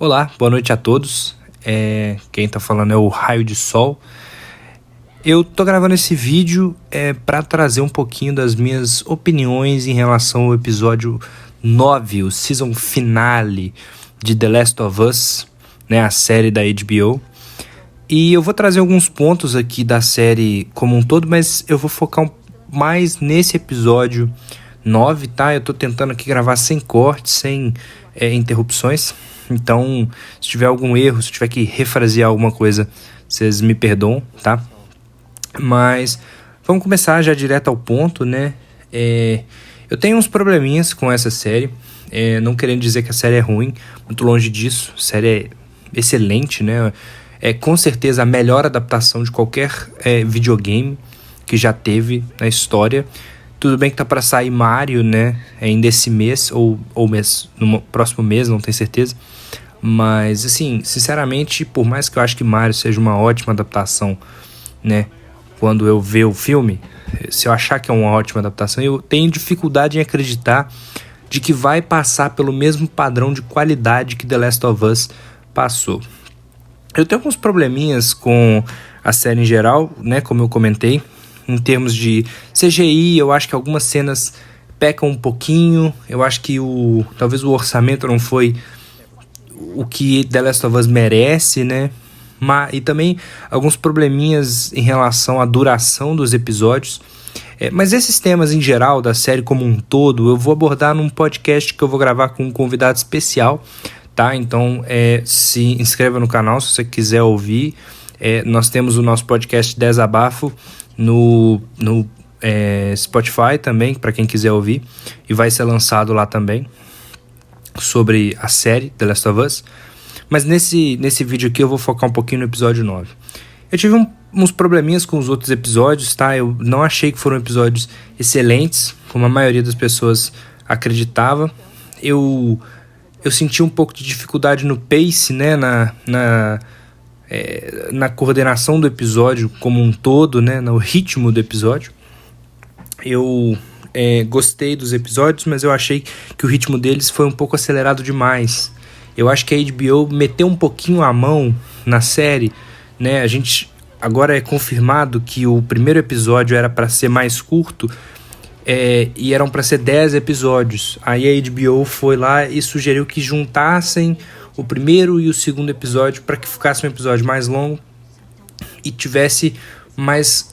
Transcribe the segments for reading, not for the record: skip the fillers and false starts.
Olá, boa noite a todos. Quem tá falando é o Raio de Sol. Eu tô gravando esse vídeo para trazer um pouquinho das minhas opiniões em relação ao episódio 9, o season finale de The Last of Us, né, a série da HBO. E eu vou trazer alguns pontos aqui da série como um todo, mas eu vou focar mais nesse episódio 9, tá? Eu tô tentando aqui gravar sem cortes, sem interrupções. Então, se tiver algum erro, se tiver que refrasear alguma coisa, vocês me perdoam, tá? Mas vamos começar já direto ao ponto, né? Eu tenho uns probleminhas com essa série, não querendo dizer que a série é ruim, muito longe disso. A série é excelente, né? É com certeza a melhor adaptação de qualquer videogame que já teve na história. Tudo bem que tá para sair Mario, né? Ainda esse mês, ou no próximo mês, não tenho certeza. Mas, assim, sinceramente, por mais que eu acho que Mario seja uma ótima adaptação, né? Quando eu ver o filme, se eu achar que é uma ótima adaptação, eu tenho dificuldade em acreditar de que vai passar pelo mesmo padrão de qualidade que The Last of Us passou. Eu tenho alguns probleminhas com a série em geral, né? Como eu comentei. Em termos de CGI, eu acho que algumas cenas pecam um pouquinho. Eu acho que talvez o orçamento não foi o que The Last of Us merece, né? E também alguns probleminhas em relação à duração dos episódios. Mas esses temas em geral, da série como um todo, eu vou abordar num podcast que eu vou gravar com um convidado especial, tá? Então, se inscreva no canal se você quiser ouvir. Nós temos o nosso podcast Desabafo no Spotify também, para quem quiser ouvir, e vai ser lançado lá também, sobre a série The Last of Us. Mas nesse vídeo aqui eu vou focar um pouquinho no episódio 9. Eu tive uns probleminhas com os outros episódios, tá? Eu não achei que foram episódios excelentes, como a maioria das pessoas acreditava. Eu senti um pouco de dificuldade no pace, né? Na coordenação do episódio como um todo, né? No ritmo do episódio. Eu gostei dos episódios, mas eu achei que o ritmo deles foi um pouco acelerado demais. Eu acho que a HBO meteu um pouquinho a mão na série, né? A gente agora é confirmado que o primeiro episódio era para ser mais curto, e eram para ser 10 episódios. Aí a HBO foi lá e sugeriu que juntassem o primeiro e o segundo episódio para que ficasse um episódio mais longo e tivesse mais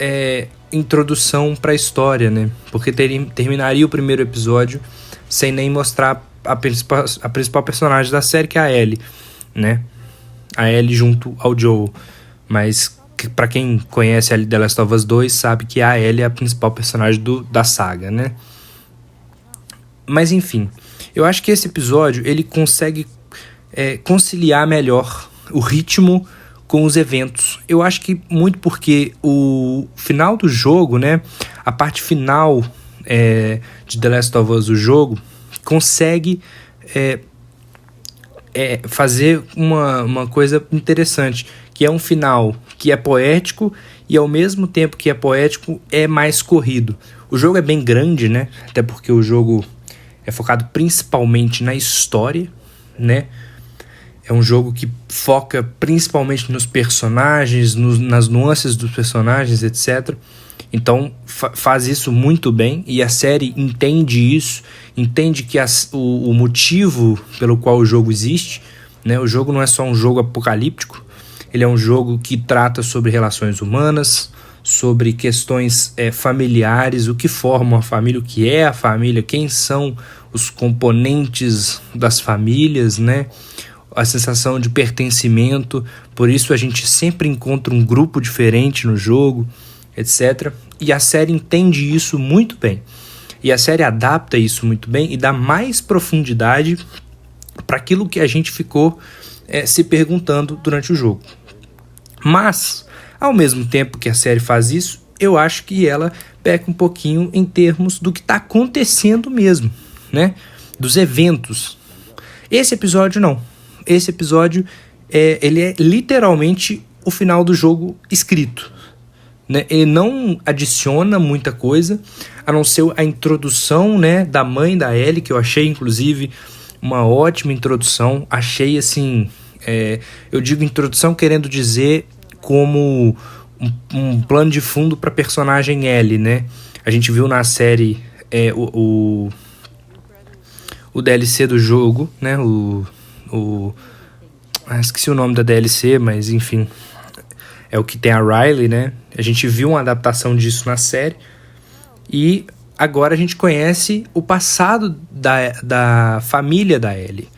introdução para a história, né? Porque terminaria o primeiro episódio sem nem mostrar a principal personagem da série, que é a Ellie, né? A Ellie junto ao Joel. Mas para quem conhece a The Last of Us 2 sabe que a Ellie é a principal personagem da saga, né? Mas enfim, eu acho que esse episódio ele consegue conciliar melhor o ritmo com os eventos. Eu acho que muito porque o final do jogo, né? A parte final de The Last of Us, o jogo, consegue fazer uma coisa interessante, que é um final que é poético e ao mesmo tempo que é poético é mais corrido. O jogo é bem grande, né? Até porque o jogo é focado principalmente na história, né? É um jogo que foca principalmente nos personagens, nas nuances dos personagens, etc. Então faz isso muito bem e a série entende isso, entende que o motivo pelo qual o jogo existe, né? O jogo não é só um jogo apocalíptico, ele é um jogo que trata sobre relações humanas, sobre questões familiares, o que forma a família, o que é a família, quem são os componentes das famílias, né? A sensação de pertencimento, por isso a gente sempre encontra um grupo diferente no jogo, etc. E a série entende isso muito bem. E a série adapta isso muito bem e dá mais profundidade para aquilo que a gente ficou se perguntando durante o jogo. Mas, ao mesmo tempo que a série faz isso, eu acho que ela peca um pouquinho em termos do que está acontecendo mesmo, né? Dos eventos. Esse episódio não. Esse episódio ele é literalmente o final do jogo escrito, né? Ele não adiciona muita coisa, a não ser a introdução, né, da mãe da Ellie, que eu achei inclusive uma ótima introdução. Achei assim, eu digo introdução querendo dizer como um plano de fundo para a personagem Ellie, né? A gente viu na série o DLC do jogo, né? Esqueci o nome da DLC, mas enfim, é o que tem a Riley, né? A gente viu uma adaptação disso na série e agora a gente conhece o passado da família da Ellie.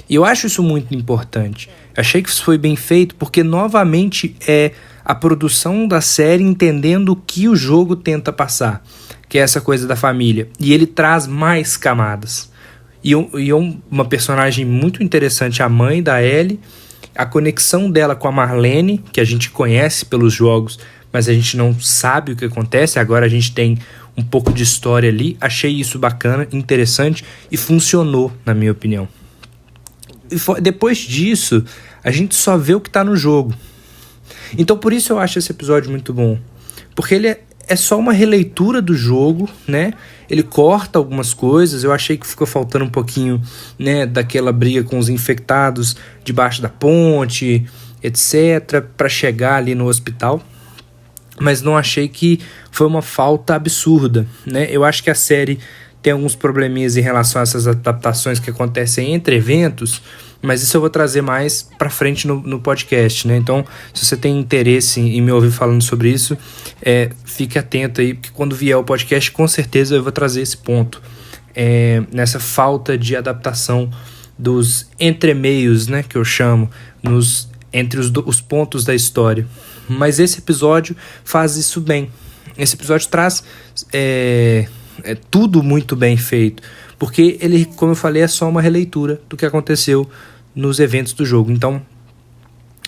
E eu acho isso muito importante. Achei que isso foi bem feito porque novamente é a produção da série entendendo o que o jogo tenta passar, que é essa coisa da família. E ele traz mais camadas. E uma personagem muito interessante, a mãe da Ellie, a conexão dela com a Marlene, que a gente conhece pelos jogos, mas a gente não sabe o que acontece. Agora a gente tem um pouco de história ali. Achei isso bacana, interessante e funcionou, na minha opinião. E depois disso, a gente só vê o que tá no jogo. Então por isso eu acho esse episódio muito bom. Porque ele é só uma releitura do jogo, né? Ele corta algumas coisas. Eu achei que ficou faltando um pouquinho, né, daquela briga com os infectados debaixo da ponte, etc, para chegar ali no hospital. Mas não achei que foi uma falta absurda, né? Eu acho que a série tem alguns probleminhas em relação a essas adaptações que acontecem entre eventos, mas isso eu vou trazer mais pra frente no podcast, né? Então, se você tem interesse em me ouvir falando sobre isso, fique atento aí, porque quando vier o podcast, com certeza eu vou trazer esse ponto. Nessa falta de adaptação dos entremeios, né? Que eu chamo, entre os pontos da história. Mas esse episódio faz isso bem. Esse episódio traz tudo muito bem feito. Porque ele, como eu falei, é só uma releitura do que aconteceu nos eventos do jogo. Então,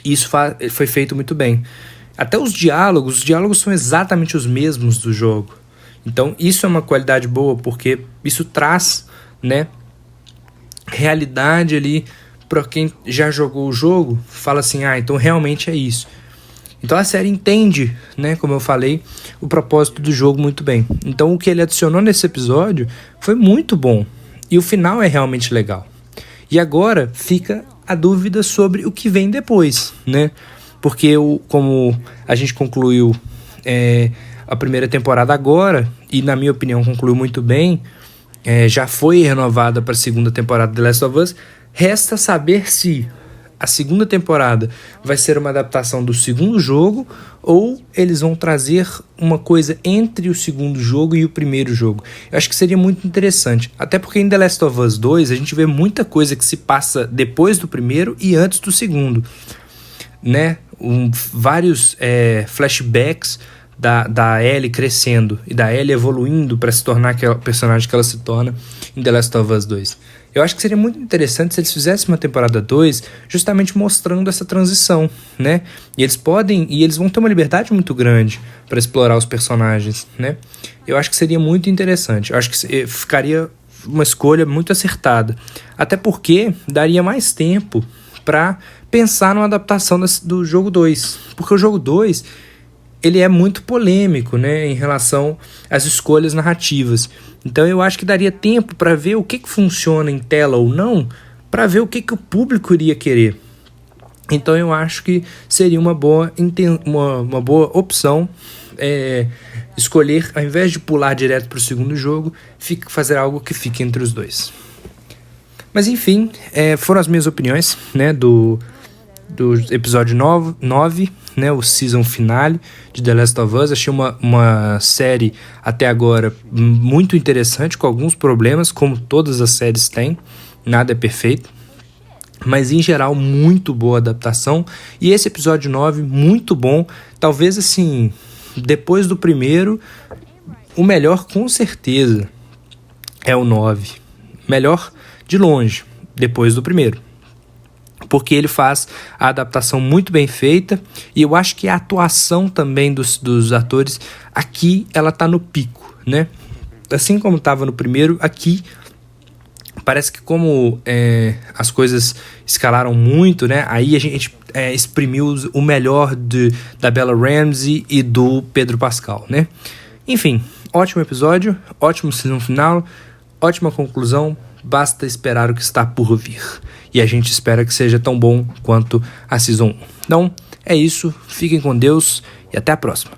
isso foi feito muito bem. Até os diálogos são exatamente os mesmos do jogo. Então, isso é uma qualidade boa, porque isso traz, né, realidade ali para quem já jogou o jogo. Fala assim, então realmente é isso. Então a série entende, né, como eu falei, o propósito do jogo muito bem. Então o que ele adicionou nesse episódio foi muito bom. E o final é realmente legal. E agora fica a dúvida sobre o que vem depois, né? Porque como a gente concluiu a primeira temporada agora, e na minha opinião concluiu muito bem, já foi renovada para a segunda temporada de The Last of Us, resta saber se a segunda temporada vai ser uma adaptação do segundo jogo ou eles vão trazer uma coisa entre o segundo jogo e o primeiro jogo. Eu acho que seria muito interessante, até porque em The Last of Us 2 a gente vê muita coisa que se passa depois do primeiro e antes do segundo, né? Vários flashbacks da Ellie crescendo e da Ellie evoluindo para se tornar aquela personagem que ela se torna em The Last of Us 2. Eu acho que seria muito interessante se eles fizessem uma temporada 2 justamente mostrando essa transição, né? E eles vão ter uma liberdade muito grande para explorar os personagens, né? Eu acho que seria muito interessante. Eu acho que ficaria uma escolha muito acertada. Até porque daria mais tempo para pensar numa adaptação do jogo 2. Porque o jogo 2, ele é muito polêmico, né, em relação às escolhas narrativas. Então eu acho que daria tempo para ver o que funciona em tela ou não, para ver o que o público iria querer. Então eu acho que seria uma boa opção escolher, ao invés de pular direto para o segundo jogo, fazer algo que fique entre os dois. Mas enfim, foram as minhas opiniões, né, do episódio 9, né, o season finale de The Last of Us. Achei uma série até agora muito interessante, com alguns problemas, como todas as séries têm, nada é perfeito, mas em geral muito boa adaptação. E esse episódio 9 muito bom, talvez assim, depois do primeiro, o melhor com certeza é o 9, melhor de longe, depois do primeiro. Porque ele faz a adaptação muito bem feita. E eu acho que a atuação também dos atores aqui, ela tá no pico, né? Assim como estava no primeiro, aqui parece que como as coisas escalaram muito, né? Aí a gente exprimiu o melhor da Bella Ramsey e do Pedro Pascal, né? Enfim, ótimo episódio, ótimo season final, ótima conclusão, basta esperar o que está por vir. E a gente espera que seja tão bom quanto a Season 1. Então, é isso, fiquem com Deus e até a próxima.